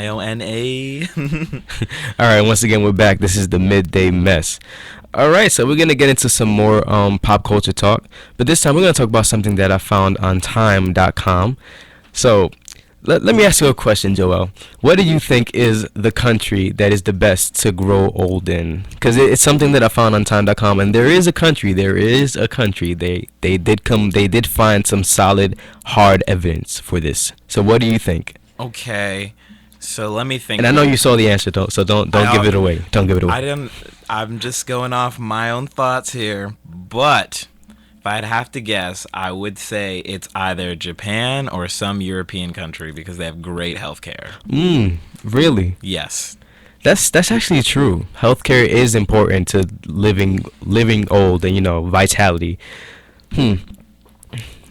Iona. All right, once again, we're back. This is the Midday Mess. All right, so we're going to get into some more pop culture talk, but this time we're going to talk about something that I found on time.com. So let me ask you a question, Joel. What do you think is the country that is the best to grow old in? Because it's something that I found on time.com, and there is a country. They did find some solid, hard evidence for this. So what do you think? Okay, so let me think. And I know you saw the answer, though, so don't give it away. Don't give it away. I didn't. I'm just going off my own thoughts here, but if I'd have to guess, I would say it's either Japan or some European country because they have great healthcare. Really? Yes. That's actually true. Healthcare is important to living old and vitality.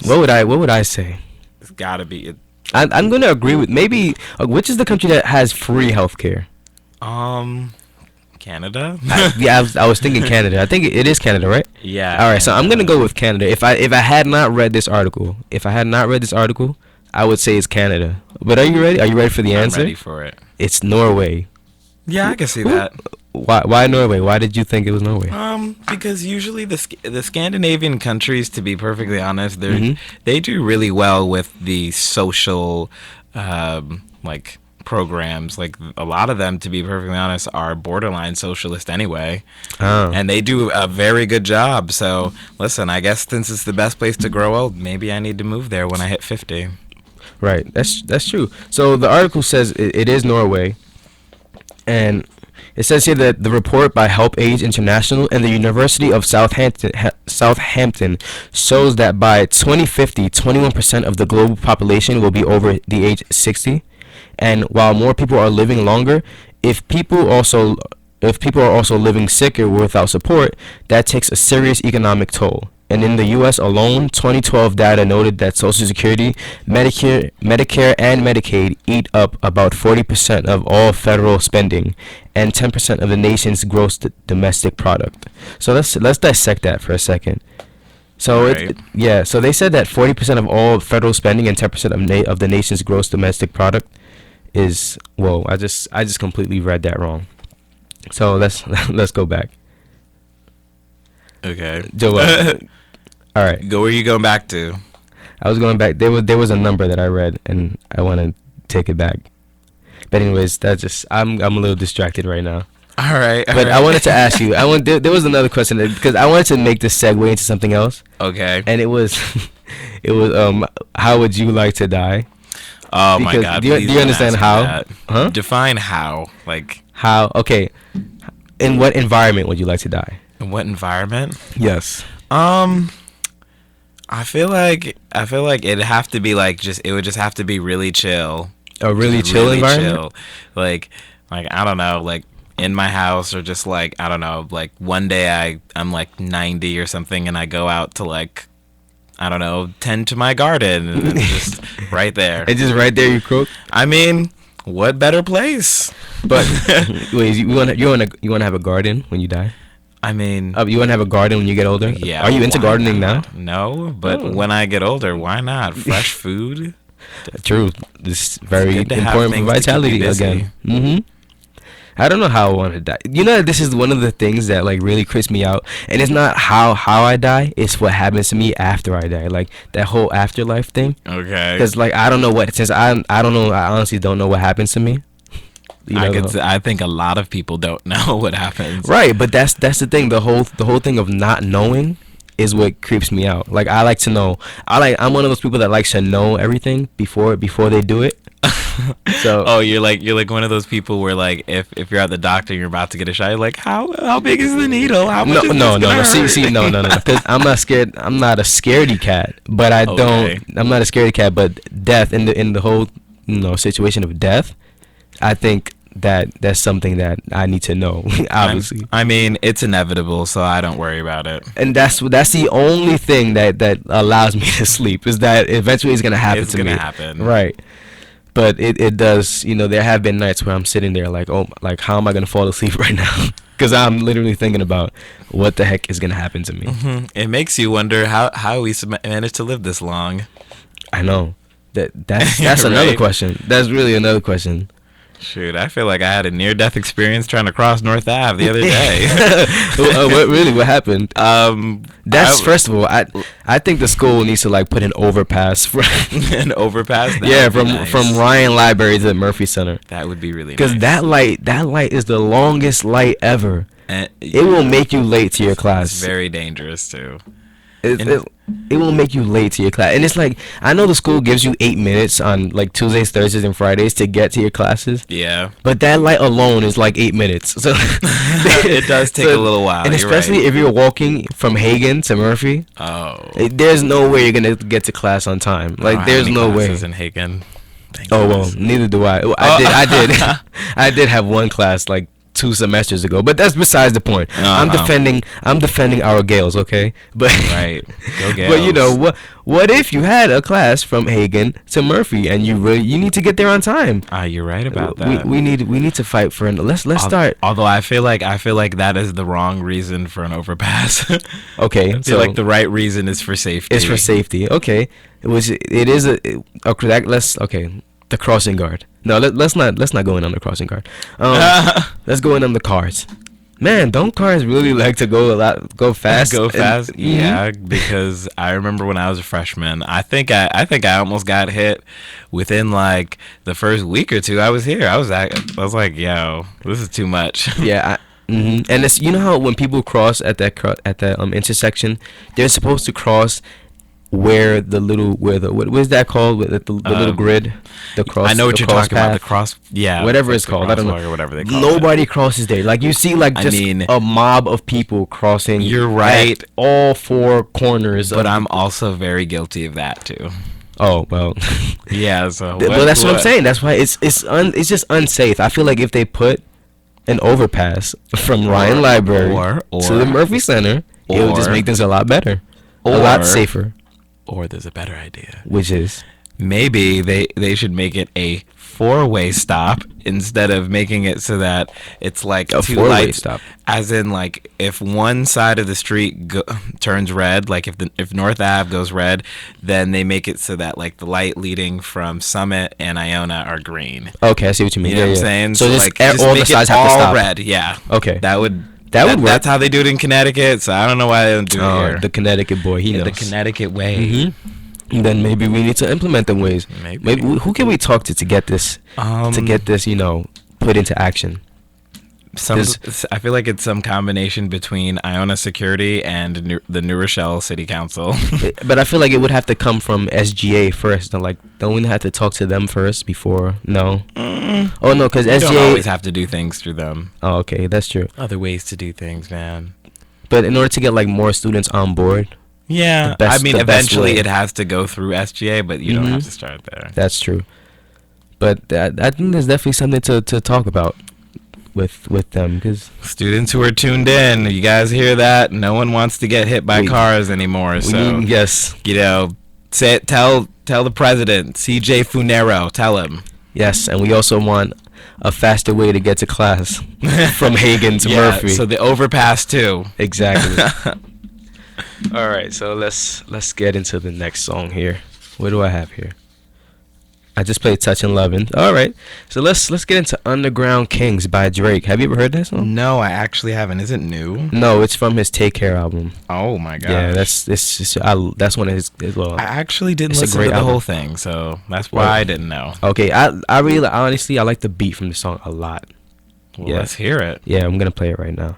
What would I say? It's gotta be. I'm gonna agree with maybe which is the country that has free healthcare? Canada. I was thinking Canada. I think it is Canada, right? Yeah. All right, so I'm gonna go with Canada. If I had not read this article, I would say it's Canada. But are you ready? Are you ready for the answer? I'm ready for it. It's Norway. Yeah, I can see that. Why Norway? Why did you think it was Norway? Because usually the Scandinavian countries, to be perfectly honest, they do really well with the social, like programs. Like a lot of them, to be perfectly honest, are borderline socialist anyway, and they do a very good job. So listen, I guess since it's the best place to grow old, maybe I need to move there when I hit 50. Right. That's true. So the article says it is Norway, and it says here that the report by Help Age International and the University of Southampton shows that by 2050, 21% of the global population will be over the age 60. And while more people are living longer, if people are also living sicker without support, that takes a serious economic toll. And in the U.S. alone, 2012 data noted that Social Security, Medicare, and Medicaid eat up about 40% of all federal spending and 10% of the nation's gross domestic product. So let's dissect that for a second. So Right. so they said that 40% of all federal spending and 10% of the nation's gross domestic product is, whoa, I just completely read that wrong. So let's go back. Okay. Joel. All right. Go where you going back to? I was going back. There was a number that I read, and I want to take it back. But anyways, I'm a little distracted right now. All right. But I wanted to ask you. There was another question because I wanted to make this segue into something else. Okay. And it was how would you like to die? Oh Because my God! do you please don't understand ask me how? that. Huh? Define how. Like How? Okay. In what environment would you like to die? in what environment? Yes. I feel like it'd have to be like it would just have to be really chill. A really Just chill environment. chill. Like I don't know, like in my house or just like I don't know, like one day I'm like 90 or something and I go out to like I don't know, tend to my garden and it's just right there. And just right there you croak. I mean, what better place? But wait, you want to have a garden when you die? I mean, You want to have a garden when you get older? yeah. Are you into why gardening now? not? No, but Oh. when I get older, why not? Fresh food. True. This is very good to have important for things to keep vitality you busy. again. I don't know how I want to die. This is one of the things that like really creeps me out, and it's not how I die. It's what happens to me after I die. Like that whole afterlife thing. Okay. Because like I don't know what since I don't know. I honestly don't know what happens to me. I think a lot of people don't know what happens. Right, but that's the thing. The whole thing of not knowing is what creeps me out. Like I like to know. I'm one of those people that likes to know everything before they do it. So Oh, you're like one of those people where like if you're at the doctor and you're about to get a shot, you're like, how big is the needle? How much is this no. gonna See, hurt? no. Because I'm not scared. I'm not a scaredy cat. But I Okay. don't. I'm not a scaredy cat. But death in the whole situation of death, I think that's something that I need to know. Obviously. I mean, it's inevitable, so I don't worry about it. And that's the only thing that allows me to sleep is that eventually it's gonna happen It's to me. gonna happen. Right. But it does. There have been nights where I'm sitting there like, oh, like how am I gonna fall asleep right now? Because I'm literally thinking about what the heck is gonna happen to me. It makes you wonder how we managed to live this long. I know that's another Right. question. That's really another question. Shoot, I feel like I had a near-death experience trying to cross North Ave the other day. What happened? That's first of all, I think the school needs to like put an overpass for An overpass. yeah, from Ryan Library to the Murphy Center. That would be really Because nice. that light is the longest light ever. And It will make you late to your It's class. very dangerous too. It will make you late to your class. And it's like, I know the school gives you 8 minutes on like Tuesdays, Thursdays, and Fridays to get to your classes. Yeah. But that light alone is like 8 minutes. So It does take a little while. And You're especially right. if you're walking from Hagen to Murphy, Oh. there's no way you're gonna get to class on time. I Like don't have there's any no way. classes in Hagen. Thank Oh well, goodness. neither do I. I did. I did have one class like 2 semesters ago, but that's besides the point. I'm defending our Gales, okay? But Right. Go but you know Gales. what if you had a class from Hagen to Murphy and you need to get there on time? You're right about that. We need to fight for let's start. Although I feel like that is the wrong reason for an overpass. Okay, I feel so like the right reason is for safety. it's for safety. Okay, okay. The crossing guard. No, let's not go in on the crossing guard. Let's go in on the cars. Man, don't cars really like to go fast? Go fast. Mhm. Yeah, because I remember when I was a freshman, I think I almost got hit within like the first week or two I was here. I was like, yo, this is too much. Yeah. And it's, you know how when people cross at that intersection, they're supposed to cross where what is that called? With the little grid, the cross. I know what the you're cross talking about. The path. cross, yeah, Whatever like it's the called. I don't know. crosswalk or whatever they call Nobody it. crosses there. Like you see, like just a mob of people crossing. You're right. at all 4 corners. But I'm also very guilty of that too. Oh well. Yeah, so Well, that's what I'm saying. That's why it's just unsafe. I feel like if they put an overpass from Ryan Library to the Murphy Center, it would just or- make things a lot better, a lot safer. Or there's a better idea. Which is Maybe they should make it a 4-way stop instead of making it so that it's like A 2 4-way lights. stop. As in, like, if one side of the street turns red, like if North Ave goes red, then they make it so that like the light leading from Summit and Iona are green. okay. I see what you mean. You know Yeah, what I'm yeah. saying? So just, just all make the sides it have to all stop. red. Yeah. Okay. That would That would work. That's how they do it in Connecticut. So I don't know why they don't do it Oh, here. the Connecticut boy, he Yeah, knows. the Connecticut way. Mhm. Then maybe we need to implement them ways. Maybe. Who can we talk to get this put into action? I feel like it's some combination between Iona Security and the New Rochelle City Council. But I feel like it would have to come from SGA first. Like, don't we have to talk to them first before? No. Oh no, because You don't SGA. always have to do things through them. Oh, okay, that's true. Other ways to do things, man. But in order to get like more students on board, Yeah, The best- I mean, the best eventually way. it has to go through SGA, but you don't Mhm. have to start there. that's true. But I think there's definitely something to talk about with them, because Students who are tuned in, you guys hear that? No one wants to get hit by cars anymore. So yes, you know, tell the president, CJ Funero, tell him. yes, and we also want a faster way to get to class from Hagen to Yeah, Murphy. so the overpass too. Exactly. All right, so let's get into the next song here. What do I have here? I just played Touch and Lovin'. All right, so let's get into Underground Kings by Drake. Have you ever heard that song? No, I actually haven't. Is it new? No, it's from his Take Care album. Oh my god. Yeah, that's one of his well. I actually didn't It's a listen great to the album. whole thing, so that's why Well, I didn't know. Okay, I really honestly I like the beat from the song a lot. Well, yeah. let's hear it. Yeah, I'm gonna play it right now.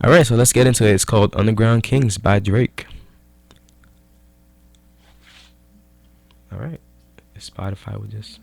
All right, so let's get into it. It's called Underground Kings by Drake. All right, if Spotify would just